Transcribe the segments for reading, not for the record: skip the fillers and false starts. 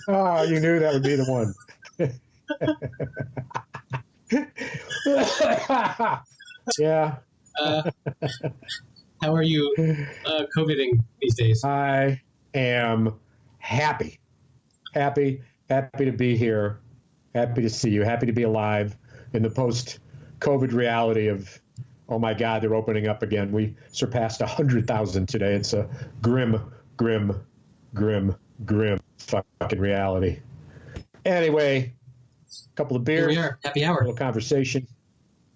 Oh, you knew that would be the one. Yeah. How are you COVIDing these days? I am happy to be here, happy to see you, happy to be alive in the post-COVID reality of, oh my God, they're opening up again. We surpassed 100,000 today. It's a grim fucking reality. Anyway, a couple of beers. Here we are, happy hour. A little conversation.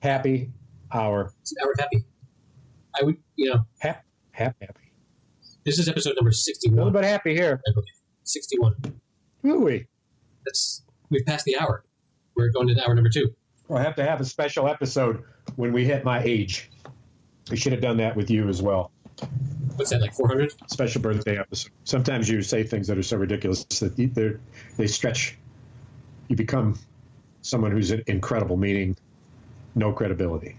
Happy hour. It's an hour of happy. I would, Happy. This is episode number 61. A little bit happy here. I believe. 61. Ooh-wee. We've passed the hour. We're going to hour number 2. We'll have to have a special episode when we hit my age. We should have done that with you as well. What's that, like 400? Special birthday episode. Sometimes you say things that are so ridiculous that they stretch. You become someone who's incredible, meaning no credibility.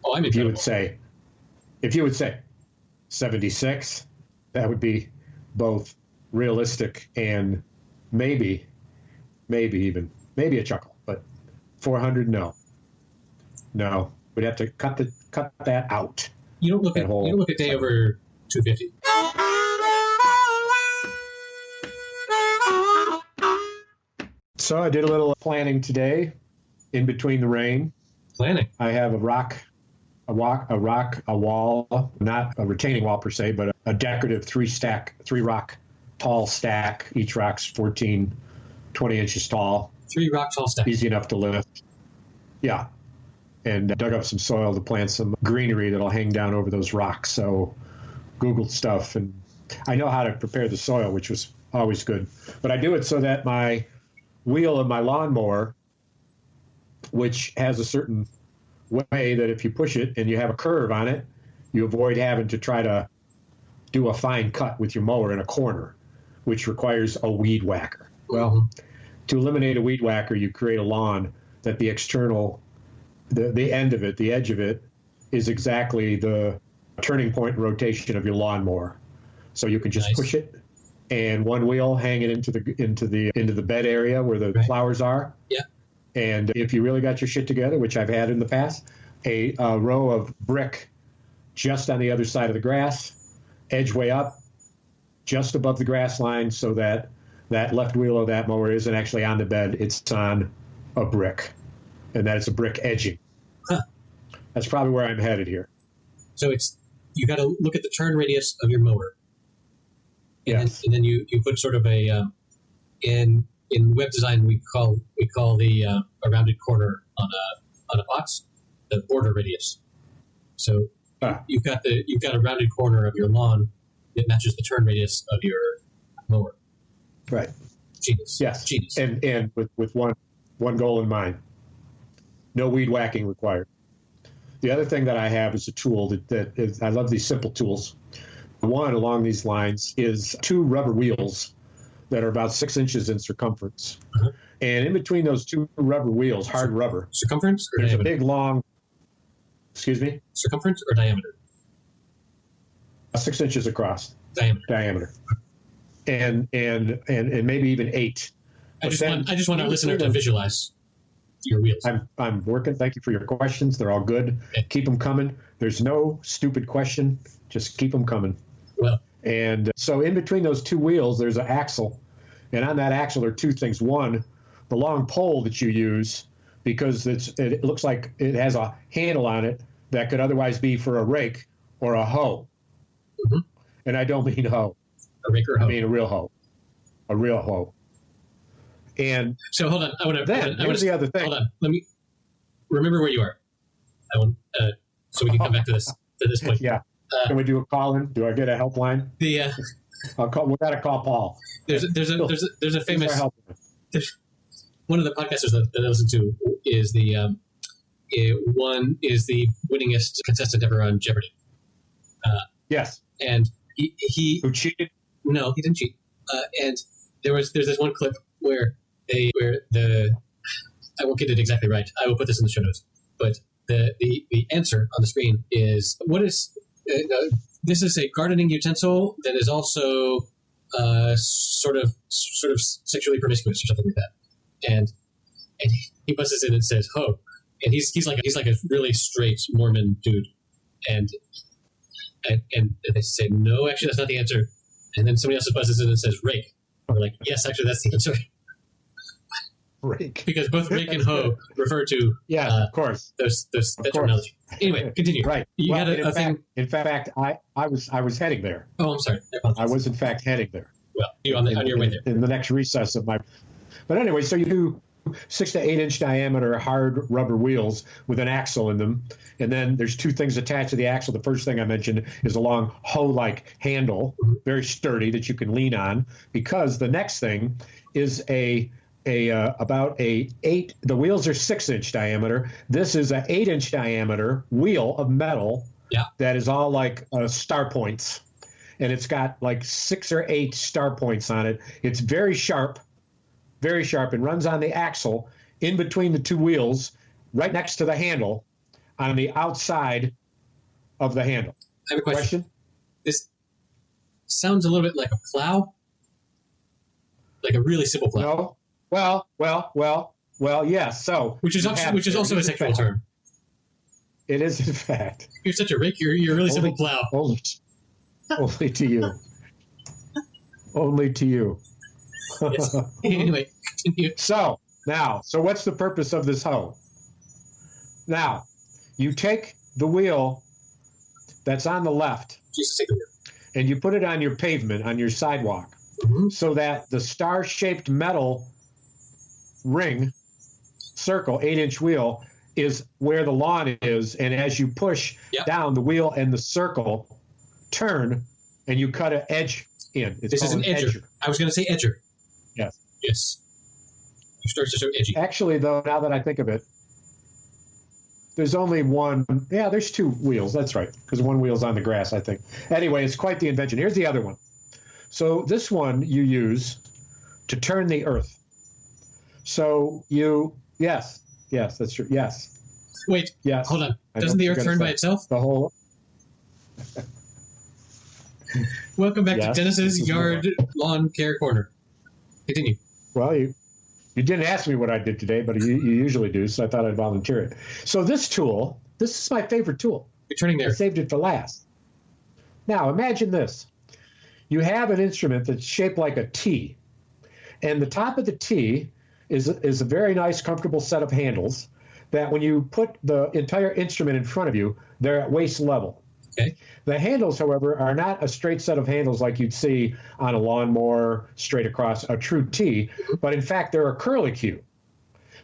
Oh, I'm incredible. If you would say 76, that would be both realistic and maybe a chuckle. But 400, no, we'd have to cut that out. You don't look a day over 250. So I did a little planning today, in between the rain. Planning. I have a wall, not a retaining wall per se, but a decorative three rock tall stack. Each rock's 14, 20 inches tall. 3 rock tall stack. Easy enough to lift. Yeah. And dug up some soil to plant some greenery that'll hang down over those rocks. So Googled stuff, and I know how to prepare the soil, which was always good. But I do it so that my wheel of my lawnmower, which has a certain way that if you push it and you have a curve on it, you avoid having to try to do a fine cut with your mower in a corner, which requires a weed whacker. Well, to eliminate a weed whacker, you create a lawn that the external, the end of it, the edge of it, is exactly the turning point and rotation of your lawnmower. So you can just push it, and one wheel hang it into the bed area where the flowers are. Yeah. And if you really got your shit together, which I've had in the past, a row of brick just on the other side of the grass, edge way up, just above the grass line, so that left wheel of that mower isn't actually on the bed, it's on a brick, and that it's a brick edging. Huh. That's probably where I'm headed here. So you got to look at the turn radius of your mower. And then you put sort of a in web design we call the a rounded corner on a box, the border radius. So you've got a rounded corner of your lawn that matches the turn radius of your mower. Right. Genius. Yes. Genius. And with one goal in mind: no weed whacking required. The other thing that I have is a tool that is, I love these simple tools. One along these lines is 2 rubber wheels that are about 6 inches in circumference. Uh-huh. And in between those 2 rubber wheels, hard rubber, circumference or there's diameter? A big long, excuse me? Circumference or diameter? 6 inches across. Diameter. And maybe even 8. I just want our listener to visualize your wheels. I'm working. Thank you for your questions. They're all good. Okay. Keep them coming. There's no stupid question. Just keep them coming. Well, and so in between those 2 wheels, there's an axle. And on that axle, there are 2 things. One, the long pole that you use, because it looks like it has a handle on it that could otherwise be for a rake or a hoe. Mm-hmm. And I don't mean hoe. A rake or hoe? I mean a real hoe. A real hoe. And so hold on. Here's the other thing. Hold on. Let me remember where you are. So we can come back to this point. Yeah. Can we do a call in? Do I get a helpline? We got to call Paul. There's a famous. One of the podcasters that I listen to is the winningest contestant ever on Jeopardy. Yes. And he who cheated? No, he didn't cheat. And there's this one clip where I won't get it exactly right. I will put this in the show notes. But the answer on the screen is, what is this is a gardening utensil that is also sort of sexually promiscuous or something like that, and he busts in and says "ho," and he's like a really straight Mormon dude, and they say no, actually that's not the answer, and then somebody else busts in and says rake. We're like, yes, actually that's the answer. Rake. Because both rake and hoe refer to of course. Those terminology. Anyway, continue. Right. You well, had a thing. In fact, I was heading there. Oh, I'm sorry. I was in fact heading there. Well, you on your way there. In the next recess of my. But anyway, so you do 6 to 8 inch diameter hard rubber wheels with an axle in them, and then there's two things attached to the axle. The first thing I mentioned is a long hoe-like handle, very sturdy that you can lean on. Because the next thing is about a 8. The wheels are 6 inch diameter. This is an 8 inch diameter wheel of metal. Yeah. That is all like star points, and it's got like 6 or 8 star points on it. It's very sharp, and runs on the axle in between the two wheels, right next to the handle, on the outside of the handle. I have a question. This sounds a little bit like a plow, like a really simple plow. No. Well, yes. So, which is also a sexual term. It is, in fact. You're such a rake. You're a really simple plow. Only to you. Only to you. Yes. Anyway, continue. So what's the purpose of this hoe? Now, you take the wheel that's on the left, and you put it on your pavement, on your sidewalk, so that the star-shaped metal ring, circle, 8 inch wheel, is where the lawn is, and as you push down, the wheel and the circle turn, and you cut an edge in. This is an edger. I was going to say edger. Yes. It starts to show edgy. Actually, though, now that I think of it, there's only one. Yeah, there's 2 wheels. That's right, because one wheel's on the grass, I think. Anyway, it's quite the invention. Here's the other one. So this one you use to turn the earth. So yes, that's true. Yes. Wait. Yes. Hold on. Doesn't the earth turn by itself? The whole. Welcome back to Dennis's Yard Lawn Care Corner. Continue. Well, you didn't ask me what I did today, but you usually do, so I thought I'd volunteer it. So this is my favorite tool. You're turning there. I saved it for last. Now, imagine this. You have an instrument that's shaped like a T, and the top of the T is a very nice, comfortable set of handles that when you put the entire instrument in front of you, they're at waist level. Okay. The handles, however, are not a straight set of handles like you'd see on a lawnmower straight across a true T, but in fact, they're a curlicue.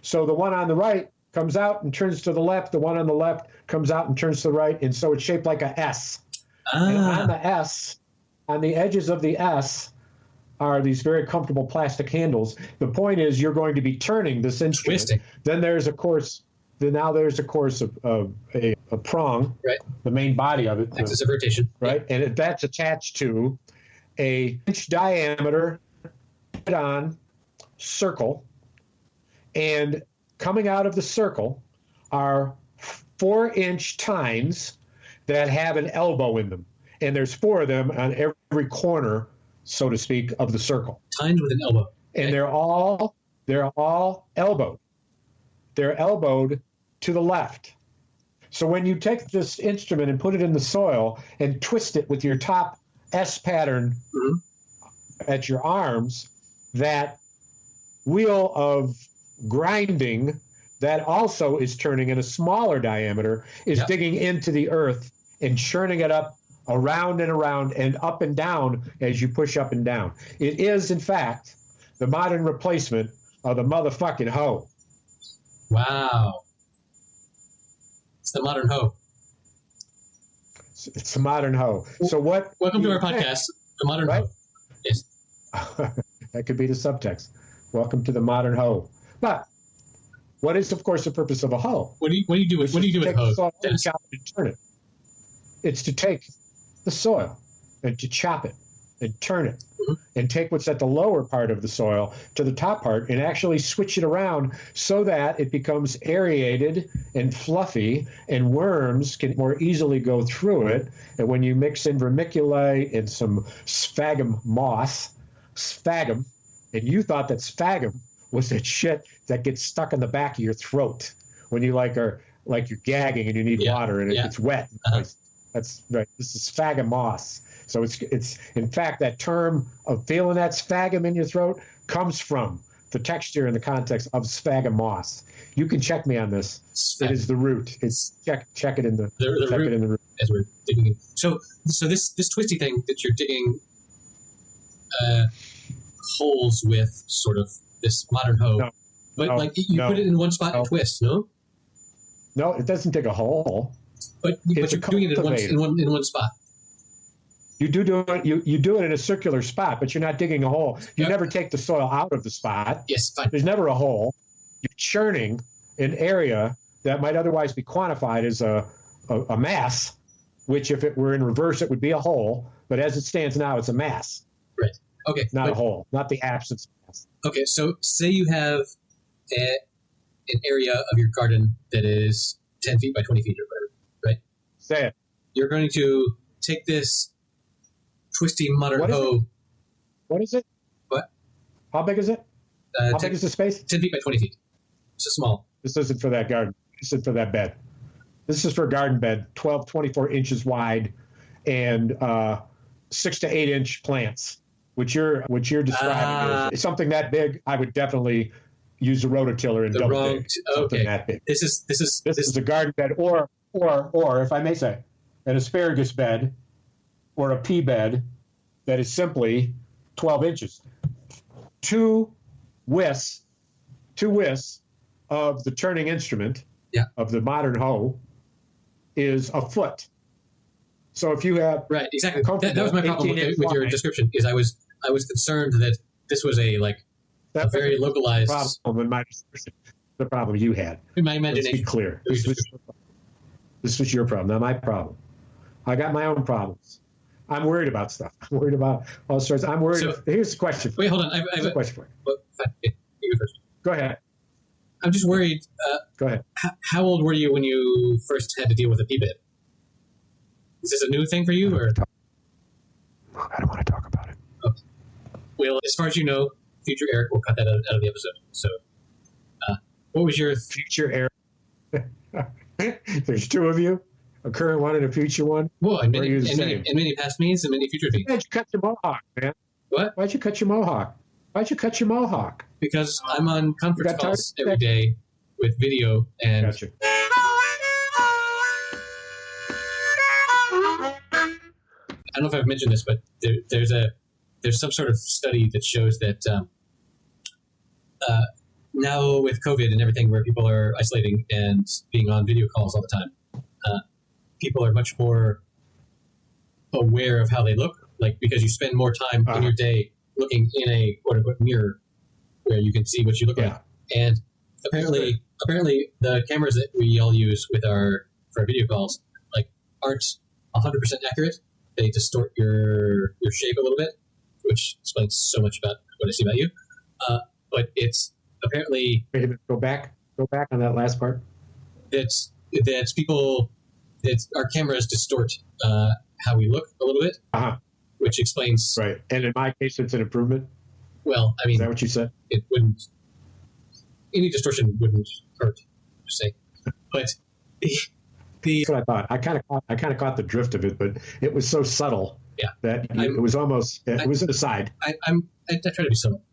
So the one on the right comes out and turns to the left. The one on the left comes out and turns to the right, and so it's shaped like a S. And on the S, on the edges of the S, are these very comfortable plastic handles. The point is you're going to be turning this instrument. Twisting. Then there's a course. Now there's a course of a prong, right? The main body of it, axis of rotation, right? And that's attached to a inch diameter on circle, and coming out of the circle are 4-inch tines that have an elbow in them, and there's 4 of them on every corner, so to speak, of the circle. Tines with an elbow, and they're all elbowed. They're elbowed to the left. So when you take this instrument and put it in the soil and twist it with your top S pattern at your arms, that wheel of grinding that also is turning in a smaller diameter is digging into the earth and churning it up around and around and up and down as you push up and down. It is, in fact, the modern replacement of the motherfucking hoe. Wow. It's the modern hoe. It's the modern hoe. So what? Welcome to our podcast, the modern hoe. Yes. That could be the subtext. Welcome to the modern hoe. But what is, of course, the purpose of a hoe? What do you do with a hoe? And chop it and turn it. It's to take the soil and to chop it and turn it and take what's at the lower part of the soil to the top part and actually switch it around so that it becomes aerated and fluffy and worms can more easily go through it. And when you mix in vermiculite and some sphagnum moss sphagnum, and you thought that sphagnum was that shit that gets stuck in the back of your throat when you you're gagging and you need water and it gets wet. That's right. This is sphagnum moss. So it's in fact that term of feeling that sphagnum in your throat comes from the texture and the context of sphagnum moss. You can check me on this. It is the root. It's check it in the root. As we're digging in. So this twisty thing that you're digging holes with, sort of this modern hoe, you put it in one spot and twist. No, it doesn't dig a hole. But you're doing it in one spot. You do it. You do it in a circular spot, but you're not digging a hole. You never take the soil out of the spot. Yes, fine. There's never a hole. You're churning an area that might otherwise be quantified as a mass, which if it were in reverse, it would be a hole. But as it stands now, it's a mass. Right. Okay. Not a hole. Not the absence of mass. Okay. So say you have an area of your garden that is 10 feet by 20 feet or whatever, right? Say it. You're going to take this twisty modern hoe. What is it? What? How big is it? How big is the space? 10 feet by 20 feet. It's a small. This isn't for that garden. This isn't for that bed. This is for a garden bed, 24 inches wide, and 6 to 8 inch plants. What you're describing is something that big. I would definitely use a rototiller and double dig. Something that big. This is a garden bed, or if I may say, an asparagus bed, or a pea bed that is simply 12 inches. Two whisks of the turning instrument of the modern hoe is a foot. So if you have right, exactly. That was my problem with your description. Is I was concerned that this was a very localized problem in my description. The problem you had. In my imagination. Let's be clear. This was your problem, not my problem. I got my own problems. I'm worried about stuff. I'm worried about all sorts. I'm worried. Here's the question. Wait, hold on. I have a question for you. Well, fine. You go first. Go ahead. I'm just worried. Go ahead. How old were you when you first had to deal with a pea bed? Is this a new thing for you, or? I don't want to talk about it. Okay. Well, as far as you know, future Eric will cut that out of the episode. So, what was your future Eric? There's two of you. A current one and a future one? Well, and many past me's and many future me's. Why'd you cut your mohawk, man? What? Why'd you cut your mohawk? Because I'm on conference calls every day with video and... Gotcha. I don't know if I've mentioned this, but there's some sort of study that shows that now with COVID and everything where people are isolating and being on video calls all the time, people are much more aware of how they look, because you spend more time in your day looking in a quote-unquote mirror where you can see what you look like. And apparently the cameras that we all use for our video calls aren't 100% accurate. They distort your shape a little bit, which explains so much about what I see about you. But it's apparently... Wait a minute, go back on that last part. That our cameras distort how we look a little bit, which explains... Right, and in my case, it's an improvement? Well, I mean... Is that what you said? It wouldn't... Any distortion wouldn't hurt, just say. But that's what I thought. I kind of caught the drift of it, but it was so subtle that it was almost... It was an aside. I try to be subtle.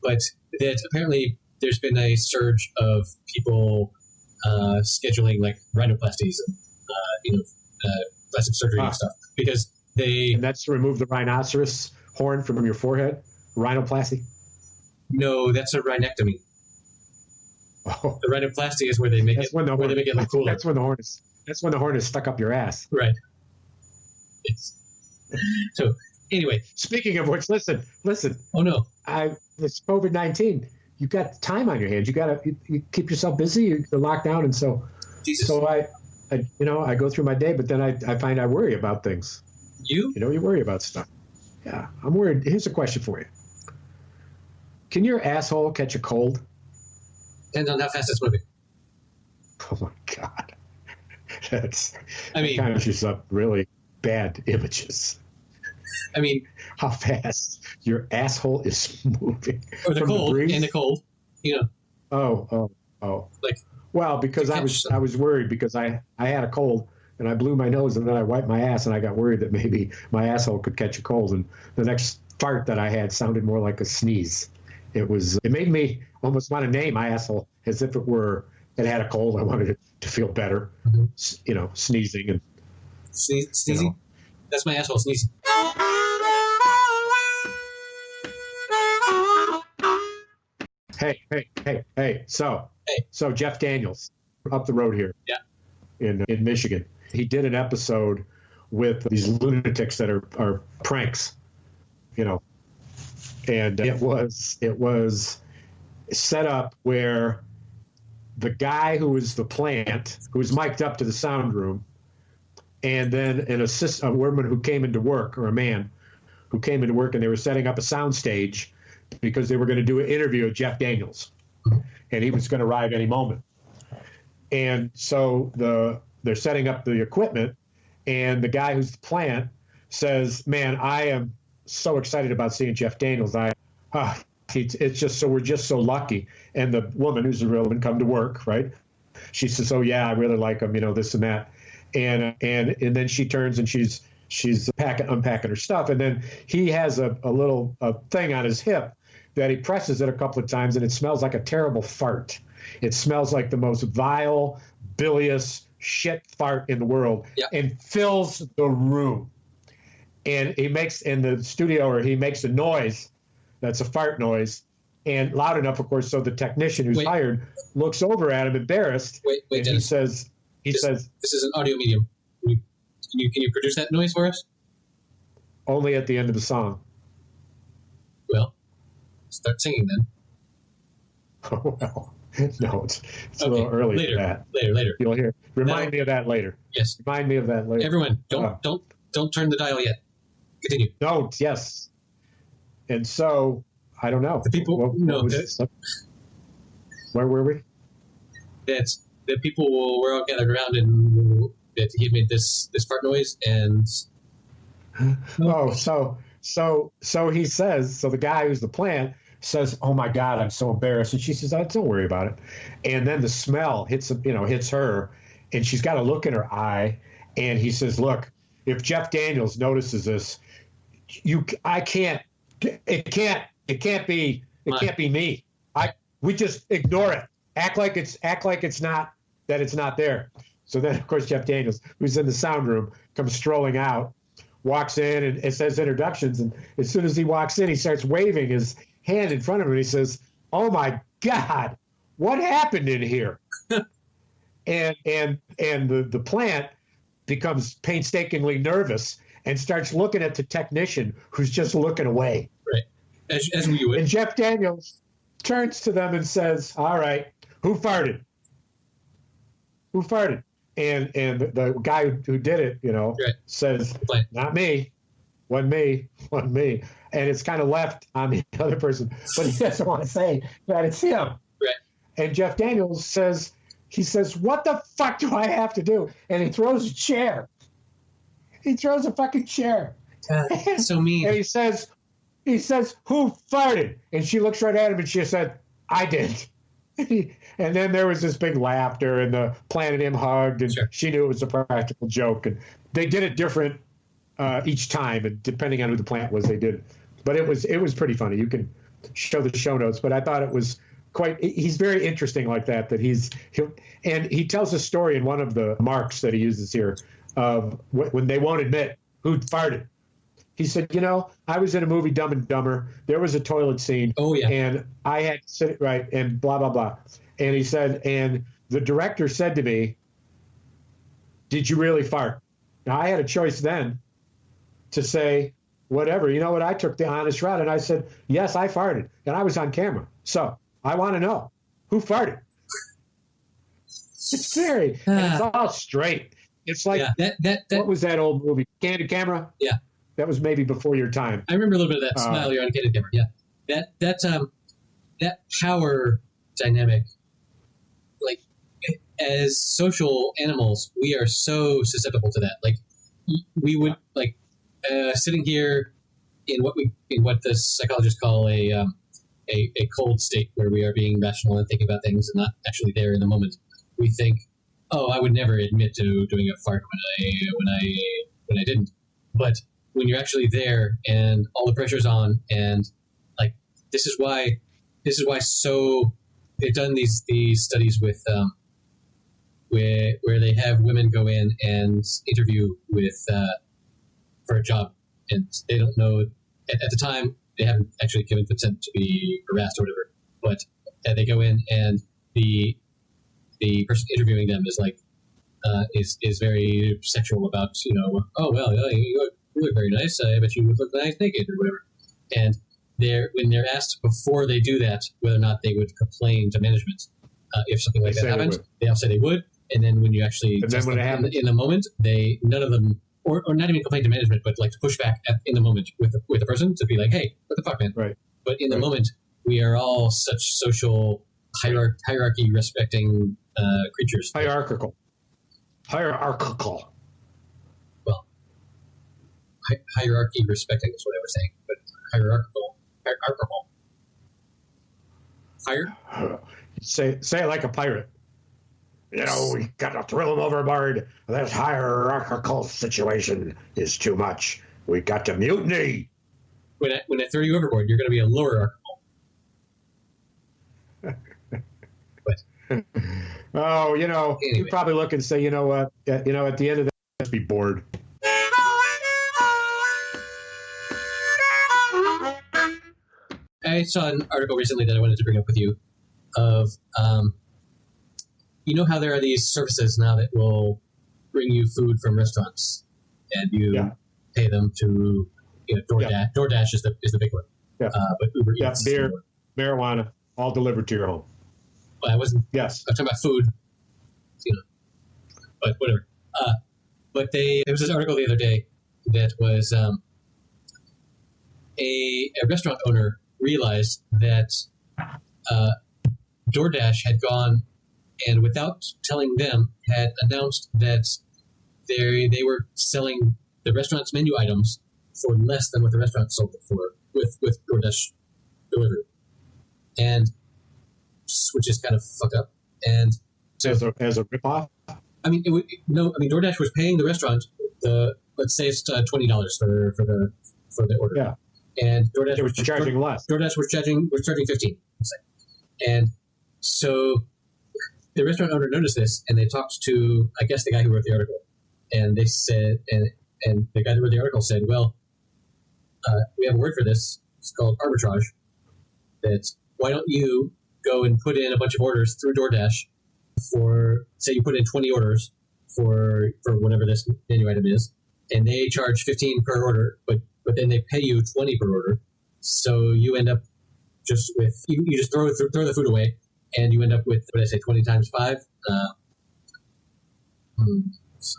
But that apparently there's been a surge of people scheduling rhinoplasties and plastic surgery and stuff because and that's to remove the rhinoceros horn from your forehead. Rhinoplasty. No, that's a rhinectomy. Oh. The rhinoplasty is where they make it look cooler. That's when the horn is stuck up your ass. Right. So anyway, speaking of which, listen. Oh no. It's COVID-19. You got time on your hands. You keep yourself busy. You're locked down, and so I go through my day, but then I find I worry about things. You worry about stuff. Yeah, I'm worried. Here's a question for you. Can your asshole catch a cold? Depends on how fast it's moving. Oh my God, that conjures up really bad images. I mean, how fast your asshole is moving. Or the from cold, breeze. and the cold, Oh. Like, well, because I was worried because I had a cold and I blew my nose and then I wiped my ass and I got worried that maybe my asshole could catch a cold, and the next fart that I had sounded more like a sneeze. It made me almost want to name my asshole as if it had a cold. I wanted it to feel better, sneezing and sneezing. That's my asshole sneezing. Hey. So Jeff Daniels, up the road here, in Michigan, he did an episode with these lunatics that are pranks, and it was set up where the guy who was the plant, who was mic'd up to the sound room, and then a woman who came into work, or a man who came into work, and they were setting up a sound stage because they were going to do an interview with Jeff Daniels, and he was going to arrive any moment. And so they're setting up the equipment, and the guy who's the plant says, "Man, I am so excited about seeing Jeff Daniels. It's just we're just so lucky." And the woman, who's a real woman, come to work, right? She says, "Oh yeah, I really like him, this and that." And then she turns and she's unpacking her stuff, and then he has a little thing on his hip that he presses it a couple of times, and it smells like a terrible fart. It smells like the most vile, bilious shit fart in the world, and fills the room. And he makes in the studio, or he makes a noise that's a fart noise, and loud enough, of course, so the technician who's hired looks over at him, embarrassed. Wait, and Dennis. He says, "This is an audio medium. Can you produce that noise for us?" Only at the end of the song. Well, start singing then. Oh, well, no, it's a little early for that. Later. You'll hear. Remind me of that later. Yes. Remind me of that later. Everyone, don't turn the dial yet. Continue. Don't. Yes. And so I don't know. The people where were we? That the people were all gathered around, and that he made this fart noise, and so he says. So the guy who's the plant says, "Oh my God, I'm so embarrassed," and she says, "Oh, don't worry about it." And then the smell hits her, and she's got a look in her eye, and he says, "Look, if Jeff Daniels notices this, it can't be me. We just ignore it. Act like it's not there." So then, of course, Jeff Daniels, who's in the sound room, comes strolling out, walks in, and it says introductions. And as soon as he walks in, he starts waving his hand in front of him, and he says, "Oh my God, what happened in here?" and the plant becomes painstakingly nervous and starts looking at the technician, who's just looking away. Right, as we would. And Jeff Daniels turns to them and says, "All right, who farted? Who farted?" And the guy who did it, says, "Not me. Wasn't me." And it's kind of left on the other person, but he doesn't want to say that it's him. Right. And Jeff Daniels says, "What the fuck do I have to do?" And he throws a chair. He throws a fucking chair. God, so mean. And he says, "Who farted?" And she looks right at him and she said, "I did." And then there was this big laughter, and the plant and him hugged, and she knew it was a practical joke. And they did it different each time, and depending on who the plant was, they did. But it was pretty funny. You can show the show notes, but I thought it was he's very interesting like that. And he tells a story in one of the marks that he uses here of when they won't admit who farted. He said, "I was in a movie, Dumb and Dumber. There was a toilet scene. Oh, yeah. And I had to sit right and blah, blah, blah." And he said, and the director said to me, "Did you really fart?" Now, I had a choice then to say, whatever. You know what? I took the honest route, and I said, "Yes, I farted." And I was on camera. So I want to know who farted. It's it's all straight. It's like, what was that old movie? Candid Camera? Yeah. That was maybe before your time. I remember a little bit of that smile you're on Candid Camera. Yeah. That power dynamic, like, as social animals, we are so susceptible to that. Like, we would, like, sitting here in what the psychologists call a cold state, where we are being rational and thinking about things and not actually there in the moment. We think, oh, I would never admit to doing a fart when I didn't. But when you're actually there and all the pressure's on, and like this is why so they've done these studies with where they have women go in and interview with for a job, and they don't know at the time they haven't actually given consent to be harassed or whatever, but they go in and the person interviewing them is like is very sexual about, oh well, you look very nice, I bet you would look nice naked or whatever. And when they're asked before they do that whether or not they would complain to management if something like that happened, they all say they would. And then when you actually test them in the moment, none of them, or not even complain to management, but like to push back in the moment with the person to be like, hey, what the fuck, man? Right. But in the moment, we are all such social hierarchy respecting creatures. Hierarchical. Well, hierarchy respecting is what I was saying, but hierarchical. Say it like a pirate. We got to throw them overboard. This hierarchical situation is too much. We got to mutiny. When I throw you overboard, you're going to be a lower archical. Oh, anyway. You probably look and say, you know what? At the end of that, I'd be bored. I saw an article recently that I wanted to bring up with you of, how there are these services now that will bring you food from restaurants, and you pay them to, Doordash. Yeah. Doordash is the big one. Yeah. But Uber Eats. Beer, marijuana, all delivered to your home. Well, I wasn't. Yes. I was talking about food. But whatever. But there was this article the other day that was a restaurant owner realized that DoorDash had gone and, without telling them, had announced that they were selling the restaurant's menu items for less than what the restaurant sold it for with DoorDash delivery, and which is kind of fucked up. And so, as a ripoff. I mean, DoorDash was paying the restaurant let's say it's $20 for the order. Yeah. And DoorDash was charging less. DoorDash was charging $15. And so the restaurant owner noticed this, and they talked to, I guess, the guy who wrote the article. And they said, and the guy who wrote the article said, well, we have a word for this. It's called arbitrage. That why don't you go and put in a bunch of orders through DoorDash for, say you put in 20 orders for whatever this menu item is, and they charge $15 per order, but then they pay you $20 per order. So you end up just with, you just throw the food away, and you end up with, what did I say, 20 times 5?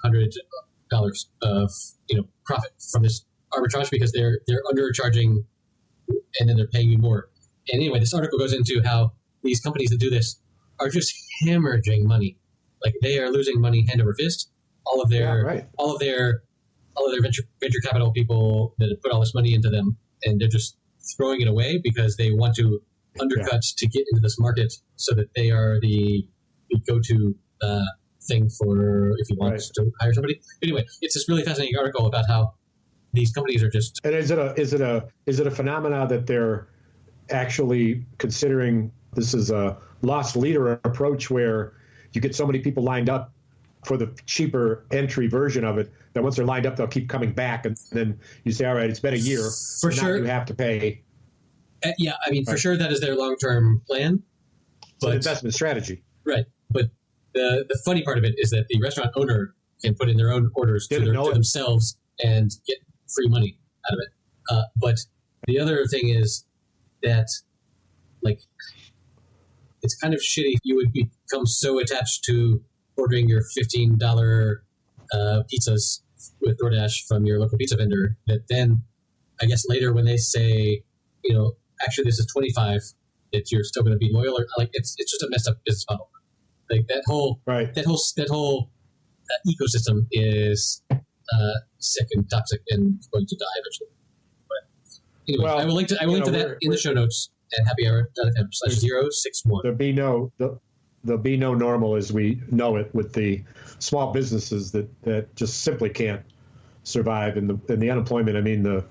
$100 of profit from this arbitrage, because they're undercharging, and then they're paying you more. And anyway, this article goes into how these companies that do this are just hemorrhaging money. Like, they are losing money hand over fist. All of their venture capital people that have put all this money into them, and they're just throwing it away because they want to undercut to get into this market, so that they are the go-to thing for if you want to hire somebody. Anyway, it's this really fascinating article about how these companies are just. And is it a phenomena that they're actually considering this is a lost leader approach, where you get so many people lined up for the cheaper entry version of it that once they're lined up, they'll keep coming back, and then you say, all right, it's been a year, for sure now you have to pay. For sure that is their long-term plan. It's an investment strategy. Right. But the funny part of it is that the restaurant owner can put in their own orders to themselves and get free money out of it. But the other thing is that, like, it's kind of shitty. You would become so attached to ordering your $15 pizzas with DoorDash from your local pizza vendor that then, I guess later when they say, actually this is $25, that you're still going to be loyal, or like it's just a messed up business model. Like that whole ecosystem is sick and toxic and going to die eventually. But anyway, well, I will link to that in the show notes at happyhour.fm/061. There'll be no normal as we know it with the small businesses that just simply can't survive, and the unemployment. I mean,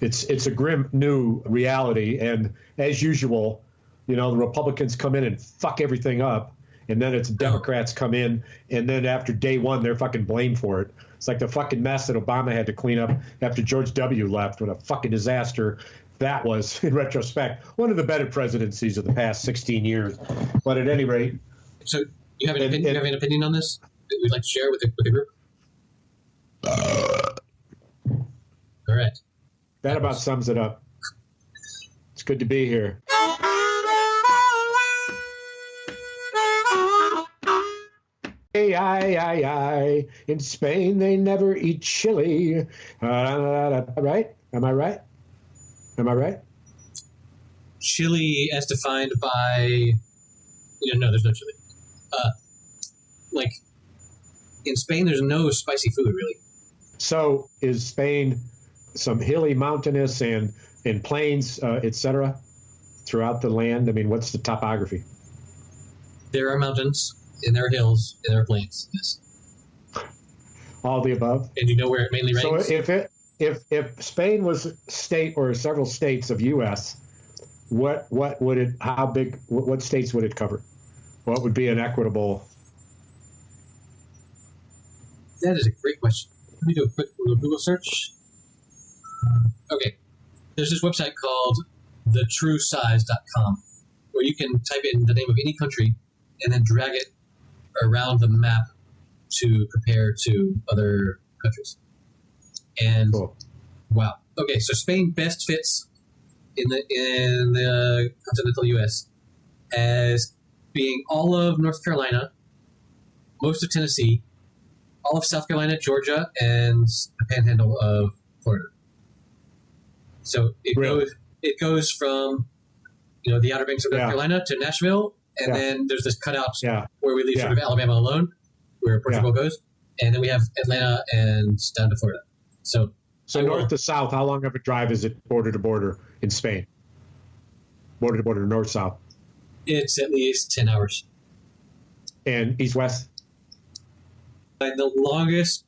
it's a grim new reality, and as usual, the Republicans come in and fuck everything up, and then it's Democrats come in, and then after day one they're fucking blamed for it. It's like the fucking mess that Obama had to clean up after George W. left. What a fucking disaster that was, in retrospect. One of the better presidencies of the past 16 years. But at any rate... So you have an opinion on this that you'd like to share with the group? All right. That about sums it up. It's good to be here. Ay. In Spain, they never eat chili. Right? Am I right? Chili as defined by... no, there's no chili. Like, in Spain, there's no spicy food, really. So is Spain some hilly, mountainous, and plains, etc., throughout the land? I mean, what's the topography? There are mountains, and there are hills, and there are plains, yes. All the above? And you know where it mainly rains? So if Spain was a state or several states of U.S., what states would it cover? What would be an equitable? That is a great question. Let me do a quick Google search. Okay. There's this website called thetruesize.com where you can type in the name of any country and then drag it around the map to compare to other countries. And cool. Wow. Okay, so Spain best fits in the continental U.S. as being all of North Carolina, most of Tennessee, all of South Carolina, Georgia, and the panhandle of Florida. So it goes from the Outer Banks of North Carolina to Nashville, and then there's this cutout where we leave sort of Alabama alone, where Portugal goes, and then we have Atlanta and down to Florida. So north to south, how long of a drive is it border to border in Spain? Border to border, north south. It's at least 10 hours. And east west. And the longest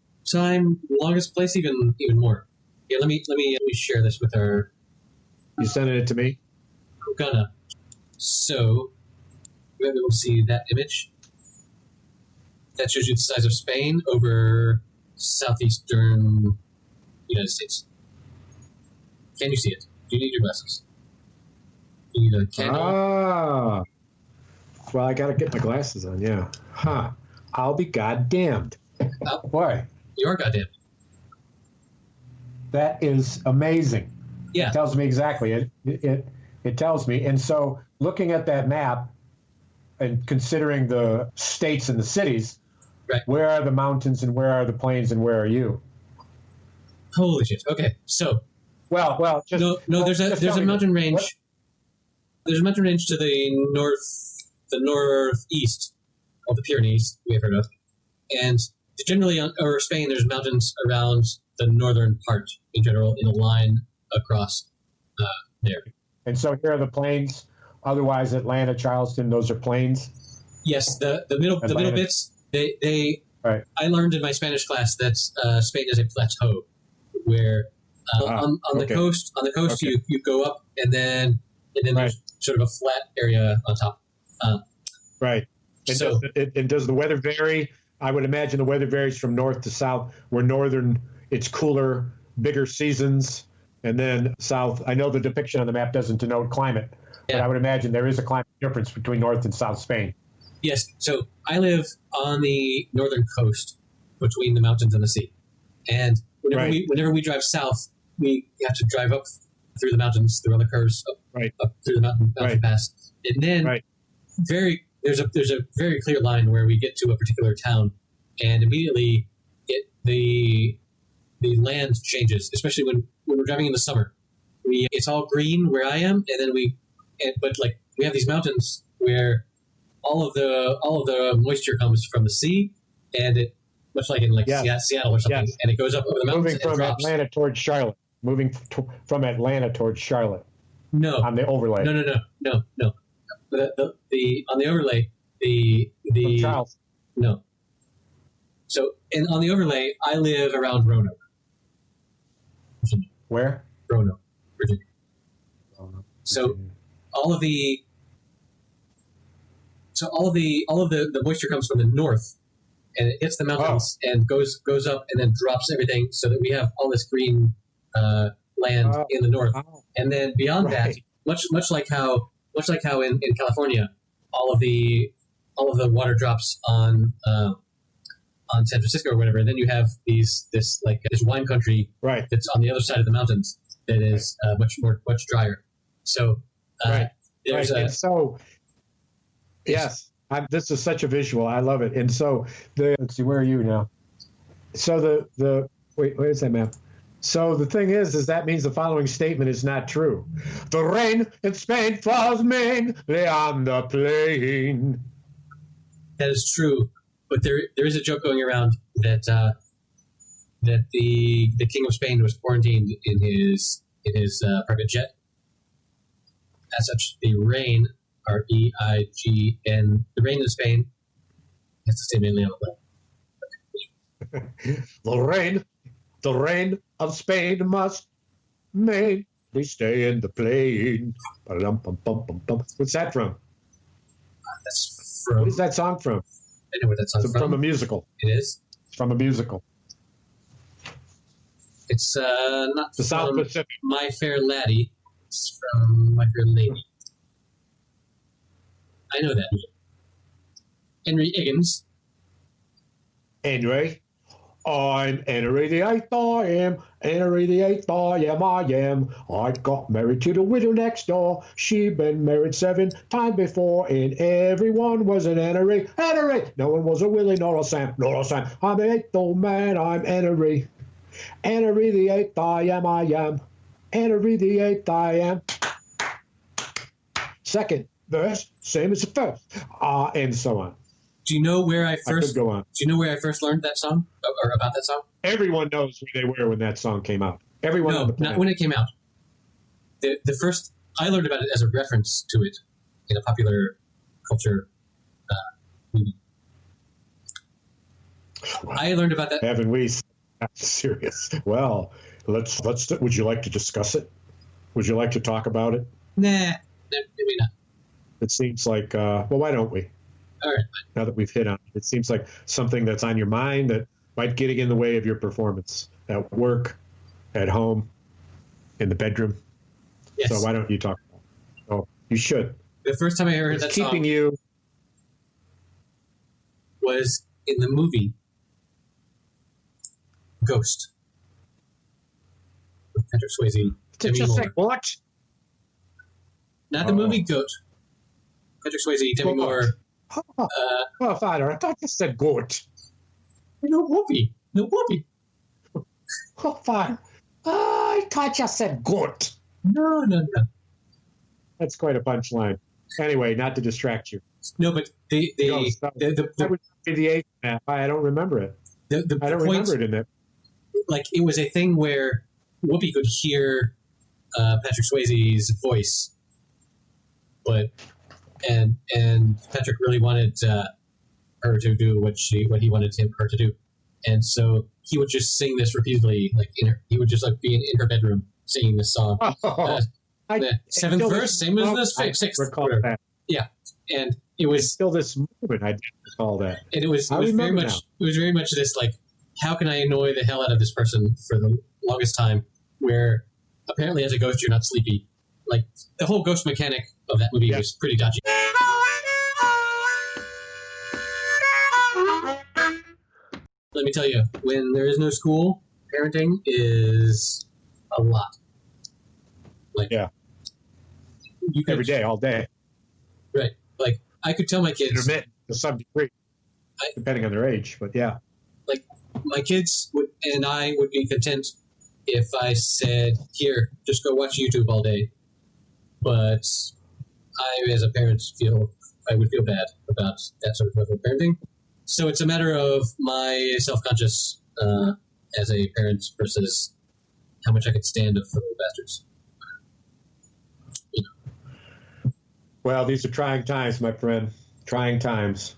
place even more. Yeah, let me share this with our. You sending it to me? I'm gonna. So you might be able to see that image. That shows you the size of Spain over southeastern United States. Can you see it? Do you need your glasses? Do you need a candle? Well, I gotta get my glasses on. Yeah. Huh. I'll be goddamned. Oh, boy. You are goddamn. That is amazing. Yeah. It tells me exactly. It tells me. And so looking at that map and considering the states and the cities, right. Where are the mountains and where are the plains and where are you? Holy shit. Okay. So. Well, just. No, there's a mountain range. What? There's a mountain range to the northeast of the Pyrenees we have heard of. And generally, over Spain, there's mountains around the northern part in general, in a line across there. And so here are the plains. Otherwise, Atlanta, Charleston, those are plains. Yes, the middle bits. They right. I learned in my Spanish class that Spain is a plateau, where on the coast okay. you go up and then right. There's sort of a flat area on top. Right. And does the weather vary? I would imagine the weather varies from north to south, where northern, it's cooler, bigger seasons, and then south. I know the depiction on the map doesn't denote climate, but I would imagine there is a climate difference between north and south Spain. Yes. So I live on the northern coast between the mountains and the sea. And whenever we drive south, we have to drive up through the mountains, through all the curves, up through the mountain pass. And then there's a very clear line where we get to a particular town, and immediately the land changes, especially when we're driving in the summer. It's all green where I am, and then we have these mountains where all of the moisture comes from the sea, and much like in Seattle or something, and it goes up over the mountains. Moving from drops. Atlanta towards Charlotte. From Atlanta towards Charlotte. No, on the overlay. No. The on the overlay, the from Charles. No. So, on the overlay, I live around Roanoke, Virginia. Where? Roanoke, Virginia. So all of the moisture comes from the north, and it hits the mountains and goes up and then drops everything, so that we have all this green land in the north. And then beyond that, much like how in California, all of the water drops on San Francisco or whatever, and then you have this wine country that's on the other side of the mountains that is much drier. So there's this is such a visual. I love it. And so let's see, where are you now? So where's that map? So the thing is that means the following statement is not true. The rain in Spain falls mainly on the plain. That is true. But there is a joke going around that the King of Spain was quarantined in his private jet. As such, the rain, R-E-I-G-N, the rain in Spain has to stay mainly on the plain. The rain of Spain must mainly stay in the plain. What's that from? That's from. What is that song from? I know where that song's from. From a musical. It is? It's from a musical. It's not the South Pacific. My Fair Laddie. It's from My Fair Lady. I know that. Henry Higgins. Henry. I'm Henry the Eighth, I am. Henry the Eighth, I am. I got married to the widow next door. She been married 7 times before, and everyone was an Henry. Henry! No one was a Willie nor a Sam. I'm the 8th old man, I'm Henry. Henry the Eighth, I am. Henry the Eighth, I am. Second verse, same as the first. And so on. Do you know where I first go on. Do you know where I first learned that song or about that song? Everyone knows where they were when that song came out. Everyone. No, not when it came out. The first I learned about it as a reference to it in a popular culture movie. I learned about that. Haven't we? Serious. Well, let's. Would you like to discuss it? Would you like to talk about it? Nah, maybe not. It seems like. Well, why don't we? All right. Now that we've hit on it, it seems like something that's on your mind that might get in the way of your performance at work, at home, in the bedroom. Yes. So why don't you talk about it? Oh, you should. The first time I heard that song was in the movie Ghost with Patrick Swayze. Did you say what? Not the movie Ghost. Patrick Swayze, Demi Moore. Oh, Father, I thought you said goat. No whoopee. Oh, Father, I thought you said goat. No. That's quite a punchline. Anyway, not to distract you. No, but the would be the 8th map. I don't remember it. I don't remember it in it. Like, it was a thing where Whoopi could hear Patrick Swayze's voice, but and Patrick really wanted her to do what he wanted her to do, and so he would just sing this repeatedly, like he would just like be in her bedroom singing this song. The 7th verse, same as the 6th. Recall that. Yeah, and it was still this moment. I didn't recall that, and it was very much. Now. It was very much this like, how can I annoy the hell out of this person for the longest time? Where apparently, as a ghost, you're not sleepy. Like, the whole ghost mechanic of that movie was pretty dodgy. Let me tell you, when there is no school, parenting is a lot. Like, yeah, you could, every day, all day. Right. Like, I could tell my kids, intermittent to some degree, depending on their age, but yeah. Like, my kids and I would be content if I said, here, just go watch YouTube all day. But I, as a parent, I would feel bad about that sort of level of parenting. So it's a matter of my self-conscious as a parent versus how much I can stand of little bastards. You know. Well, these are trying times, my friend. Trying times.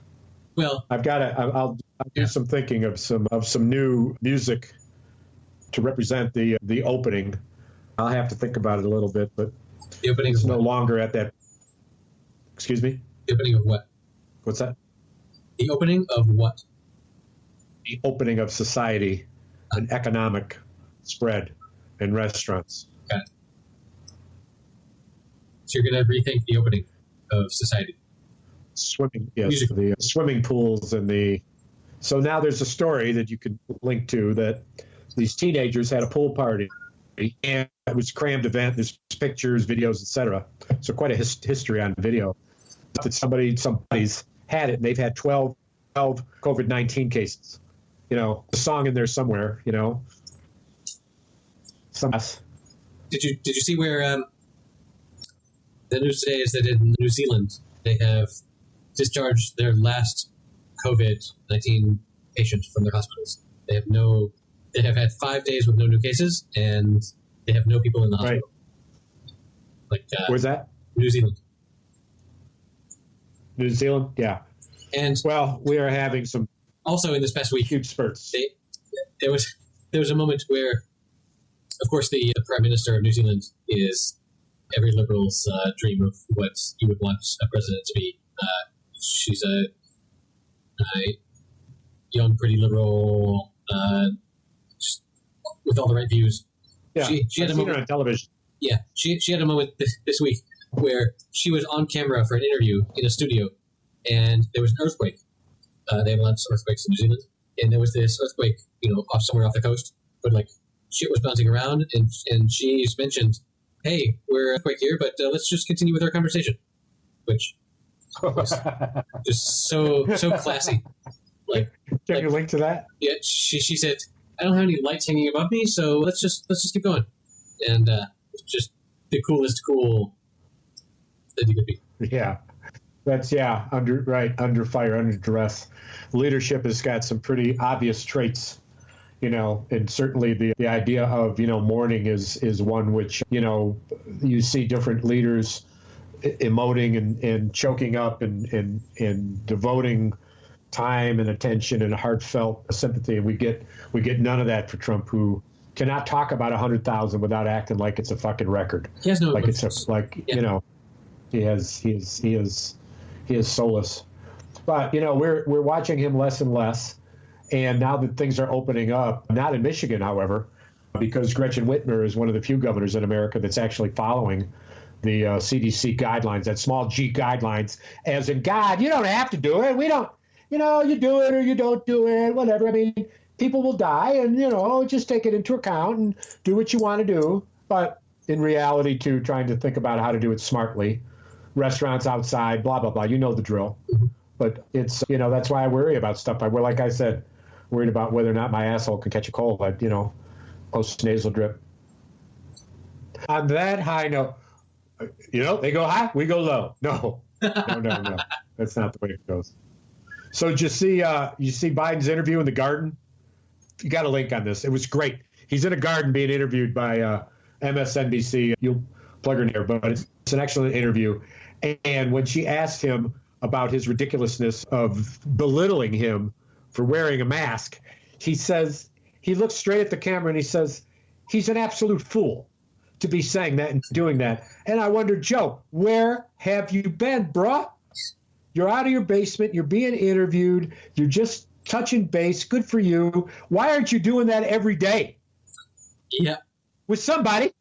Well, I'll do some thinking of some new music to represent the opening. I'll have to think about it a little bit, but the opening it's of no what? longer at that. Excuse me? The opening of what? What's that? The opening of what? The opening of society and economic spread in restaurants. Got it. So you're going to rethink the opening of society. Swimming, yes, Music. the swimming pools and the. So now there's a story that you could link to that these teenagers had a pool party, and it was a crammed event. There's pictures, videos, etc. So quite a history on video. That somebody's had it, and they've had 12 COVID-19 cases. You know, a song in there somewhere. You know, some. Did you see where the news today is that in New Zealand they have discharged their last COVID-19 patient from their hospitals. They have had 5 days with no new cases, and they have no people in the hospital. Right. Like where's that? New Zealand. New Zealand, yeah. And well, we are having some also in this past week huge spurts. There was a moment where, of course, the Prime Minister of New Zealand is every liberal's dream of what you would want a president to be. She's a young, pretty liberal, with all the right views. Yeah, she had I've seen her on television. Yeah, she had a moment this week where she was on camera for an interview in a studio, and there was an earthquake. They have lots of earthquakes in New Zealand, and there was this earthquake, somewhere off the coast, but like shit was bouncing around, and she mentioned, "Hey, we're earthquake here, but let's just continue with our conversation," which was just so classy. Like, can you link to that? Yeah, she said, "I don't have any lights hanging above me, so let's just keep going," and just the coolest cool that you could be. Yeah, that's under fire, under duress. Leadership has got some pretty obvious traits, and certainly the idea of mourning is one which you see different leaders emoting and choking up and devoting time and attention and heartfelt sympathy, and we get none of that for Trump, who cannot talk about 100,000 without acting like it's a fucking record. He has no like emotions. He is soulless. But we're watching him less and less, and now that things are opening up, not in Michigan, however, because Gretchen Whitmer is one of the few governors in America that's actually following the CDC guidelines, that small G guidelines, as in God, you don't have to do it. We don't. You do it or you don't do it, whatever. I mean, people will die, and, just take it into account and do what you want to do. But in reality, too, trying to think about how to do it smartly. Restaurants outside, blah, blah, blah. You know the drill. But it's, that's why I worry about stuff. Like I said, worried about whether or not my asshole can catch a cold. Post-nasal drip. On that high note, they go high, we go low. No. That's not the way it goes. So did you see Biden's interview in the garden? You got a link on this. It was great. He's in a garden being interviewed by MSNBC. You'll plug her near, but it's an excellent interview. And when she asked him about his ridiculousness of belittling him for wearing a mask, he says, he looks straight at the camera and he says, he's an absolute fool to be saying that and doing that. And I wonder, Joe, where have you been, bruh? You're out of your basement. You're being interviewed. You're just touching base. Good for you. Why aren't you doing that every day? Yeah. With somebody.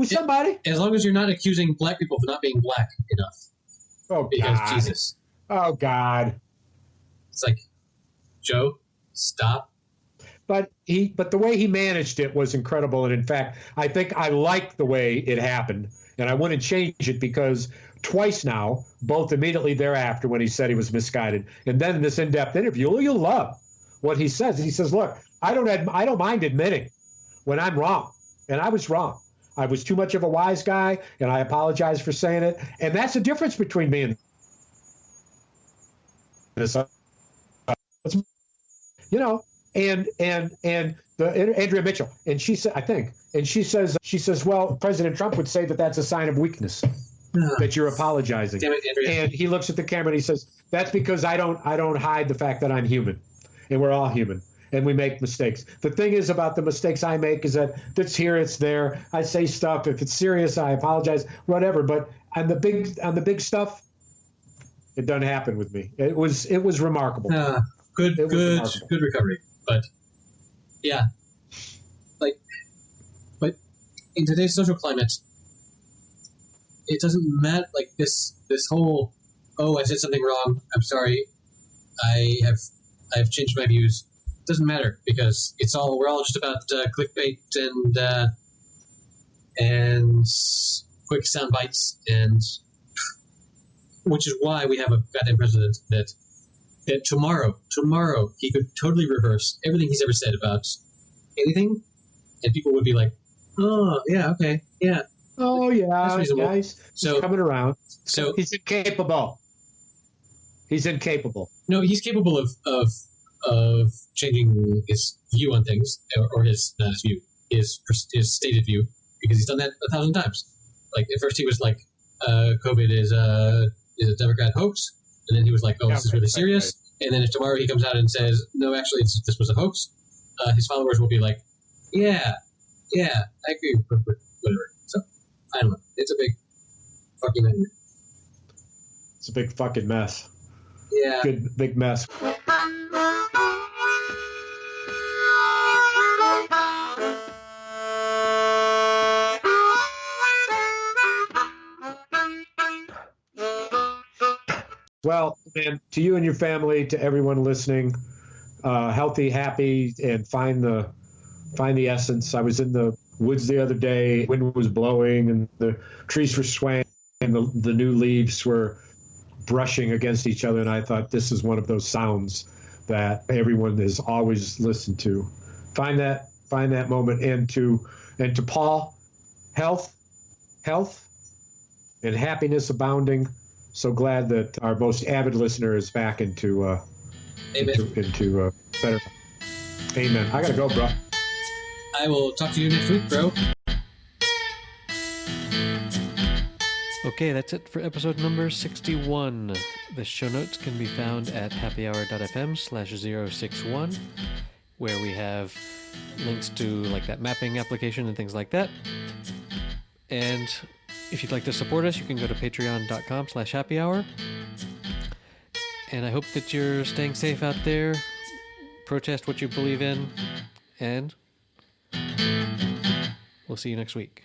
As long as you're not accusing black people for not being black enough. Oh, because God. Jesus. Oh, God. It's like, Joe, stop. But the way he managed it was incredible. And in fact, I think I like the way it happened. And I wouldn't change it, because twice now, both immediately thereafter when he said he was misguided, and then in this in-depth interview, you'll love what he says. He says, look, I don't mind admitting when I'm wrong. And I was wrong. I was too much of a wise guy, and I apologize for saying it. And that's the difference between me and this you know, and the Andrea Mitchell, and she said, I think, and she says, well, President Trump would say that that's a sign of weakness, that you're apologizing. Damn it, Andrea. And he looks at the camera and he says, that's because I don't hide the fact that I'm human, and we're all human, and we make mistakes. The thing is about the mistakes I make is that it's here, it's there. I say stuff. If it's serious, I apologize, whatever. But on the big stuff, it doesn't happen with me. It was remarkable. Good recovery. But yeah, but in today's social climate, it doesn't matter. Like this whole, I said something wrong, I'm sorry, I have changed my views. It doesn't matter because we're all just about clickbait and quick sound bites, and which is why we have a goddamn president that tomorrow he could totally reverse everything he's ever said about anything, and people would be like, oh yeah, okay, yeah, oh yeah, he's coming around. So he's incapable. No, he's capable of changing his view on things, or his stated view, because he's done that 1,000 times. Like at first he was like, COVID is a Democrat hoax, and then he was like, this is really serious. Right. And then if tomorrow he comes out and says, no, actually this was a hoax, his followers will be like, yeah, I agree with whatever. So I don't know. It's a big fucking nightmare. It's a big fucking mess. Yeah. Good big mess. Well, man, to you and your family, to everyone listening, healthy, happy, and find the essence. I was in the woods the other day, wind was blowing, and the trees were swaying, and the new leaves were brushing against each other, and I thought this is one of those sounds that everyone has always listened to. Find that moment, and to Paul, health, and happiness abounding. So glad that our most avid listener is back into better. Amen. I gotta go, bro. I will talk to you next week, bro. Okay, that's it for episode number 61. The show notes can be found at happyhour.fm/061, where we have links to like that mapping application and things like that. And if you'd like to support us, you can go to patreon.com/happyhour. And I hope that you're staying safe out there. Protest what you believe in. And we'll see you next week.